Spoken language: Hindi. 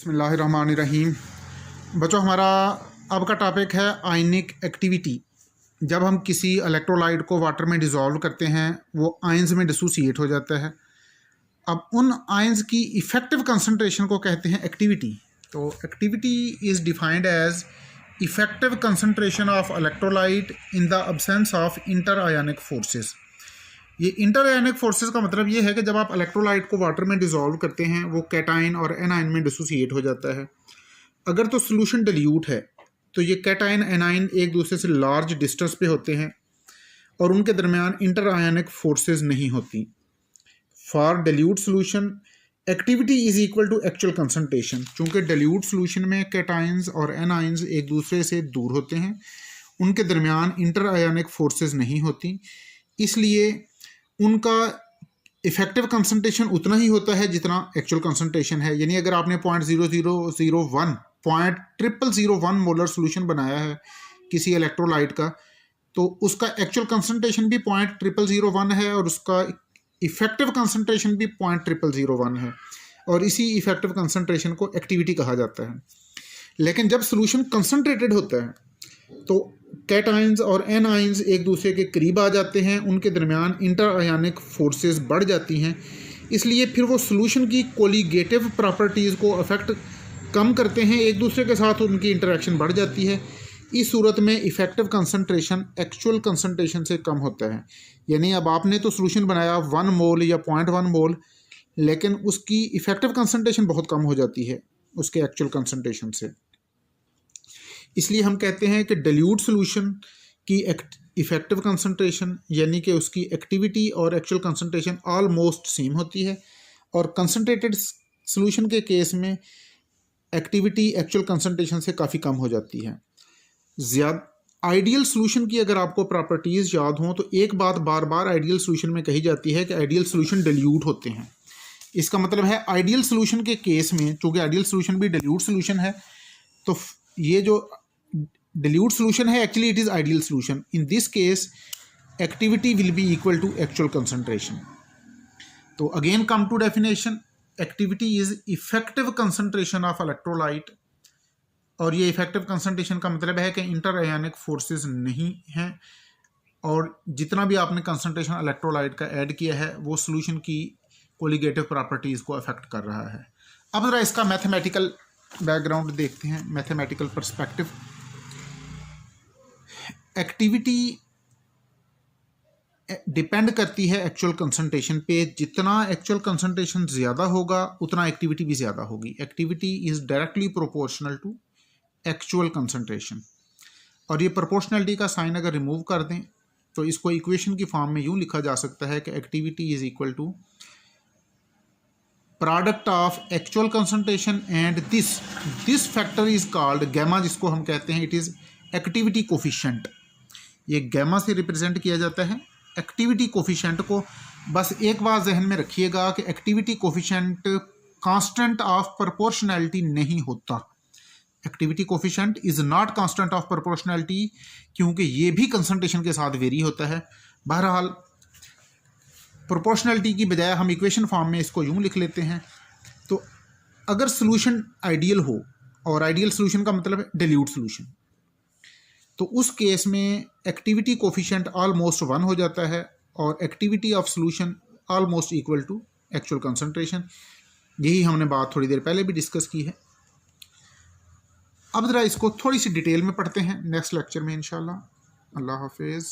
बिस्मिल्लाहिर्रहमानिर्रहीम। बच्चों, हमारा अब का टॉपिक है आयनिक एक्टिविटी। जब हम किसी इलेक्ट्रोलाइट को वाटर में डिज़ोल्व करते हैं वो आयंस में डिसोसिएट हो जाता है। अब उन आयंस की इफ़ेक्टिव कंसंट्रेशन को कहते हैं एक्टिविटी। तो activity is defined as effective concentration of electrolyte in the absence of inter ionic forces. ये इंटर आयनिक फोर्सेस का मतलब ये है कि जब आप इलेक्ट्रोलाइट को वाटर में डिज़ोल्व करते हैं वो कैटाइन और एनाइन में डिसोसिएट हो जाता है। अगर तो सोल्यूशन डिल्यूट है तो ये कैटाइन एनाइन एक दूसरे से लार्ज डिस्टेंस पे होते हैं और उनके दरमियान इंटर आयनिक फोर्सेस नहीं होती। For dilute solution activity is equal to actual concentration. चूँकि डिल्यूट सोल्यूशन में कैटाइन्स और एनाइन्स एक दूसरे से दूर होते हैं, उनके दरमियान इंटर आयनिक फोर्सेस नहीं होती, इसलिए उनका इफ़ेक्टिव कंसंट्रेशन उतना ही होता है जितना एक्चुअल कंसंट्रेशन है। यानी अगर आपने 0.0001 मोलर सोल्यूशन बनाया है किसी इलेक्ट्रोलाइट का, तो उसका एक्चुअल कंसंट्रेशन भी 0.0001 है और उसका इफ़ेक्टिव कंसंट्रेशन भी 0.0001 है, और इसी इफ़ेक्टिव कंसंट्रेशन को एक्टिविटी कहा जाता है। लेकिन जब सोल्यूशन कंसंट्रेटेड होता है तो कैटाइन्स और एनाइन्स एक दूसरे के करीब आ जाते हैं, उनके दरमियान इंटर आयनिक फोर्सेस बढ़ जाती हैं, इसलिए फिर वो सोल्यूशन की कोलिगेटिव प्रॉपर्टीज़ को अफेक्ट कम करते हैं, एक दूसरे के साथ उनकी इंटरेक्शन बढ़ जाती है। इस सूरत में इफ़ेक्टिव कंसंट्रेशन एक्चुअल कंसंट्रेशन से कम होता है। यानी अब आपने तो सोल्यूशन बनाया 1 मोल या 0.1 मोल, लेकिन उसकी इफ़ेक्टिव कंसंट्रेशन बहुत कम हो जाती है उसके एक्चुअल कंसंट्रेशन से। इसलिए हम कहते हैं कि डिल्यूट सोल्यूशन की इफ़ेक्टिव कंसंट्रेशन यानी कि उसकी एक्टिविटी और एक्चुअल कंसंट्रेशन ऑलमोस्ट सेम होती है, और कंसंट्रेटेड सोल्यूशन के केस में एक्टिविटी एक्चुअल कंसंट्रेशन से काफ़ी कम हो जाती है। आइडियल सोल्यूशन की अगर आपको प्रॉपर्टीज़ याद हों तो एक बात बार बार आइडियल सोल्यूशन में कही जाती है कि आइडियल सोल्यूशन डिल्यूट होते हैं। इसका मतलब है आइडियल सोल्यूशन के केस में, चूँकि आइडियल सोल्यूशन भी डिल्यूट सोल्यूशन है, तो ये जो dilute solution है actually it is ideal solution. In this case activity will be equal to actual concentration. तो again come to definition, activity is effective concentration of electrolyte, और ये effective concentration का मतलब है कि इंटर आयनिक फोर्सेस नहीं हैं, और जितना भी आपने concentration electrolyte का ऐड किया है वो solution की कोलिगेटिव प्रॉपर्टीज़ को अफेक्ट कर रहा है। अब ज़रा इसका मैथमेटिकल बैकग्राउंड देखते हैं, मैथमेटिकल पर्सपेक्टिव। एक्टिविटी डिपेंड करती है एक्चुअल कंसंट्रेशन पे। जितना एक्चुअल कंसंट्रेशन ज़्यादा होगा उतना एक्टिविटी भी ज़्यादा होगी। Activity is directly proportional to actual concentration, और ये प्रोपोर्शनलिटी का साइन अगर रिमूव कर दें तो इसको इक्वेशन की फॉर्म में यूँ लिखा जा सकता है कि activity is equal to product of actual concentration and this factor is called gamma, जिसको हम कहते हैं इट इज़ एक्टिविटी कोफिशिएंट। ये गैमा से रिप्रेजेंट किया जाता है एक्टिविटी कोफिशिएंट को। बस एक बात जहन में रखिएगा कि activity coefficient constant of proportionality नहीं होता। Activity coefficient is not constant of proportionality, क्योंकि ये भी कंसंट्रेशन के साथ वेरी होता है। बहरहाल प्रोपोर्शनैलिटी की बजाय हम इक्वेशन फॉर्म में इसको यूँ लिख लेते हैं। तो अगर सोल्यूशन आइडियल हो, और आइडियल सोल्यूशन का मतलब है डिल्यूट सोल्यूशन, तो उस केस में एक्टिविटी कोफिशिएंट ऑलमोस्ट 1 हो जाता है और activity of solution almost equal to actual concentration. यही हमने बात थोड़ी देर पहले भी डिस्कस की है। अब ज़रा इसको थोड़ी सी डिटेल में पढ़ते हैं नेक्स्ट लेक्चर में इंशाल्लाह। अल्लाह हाफिज़।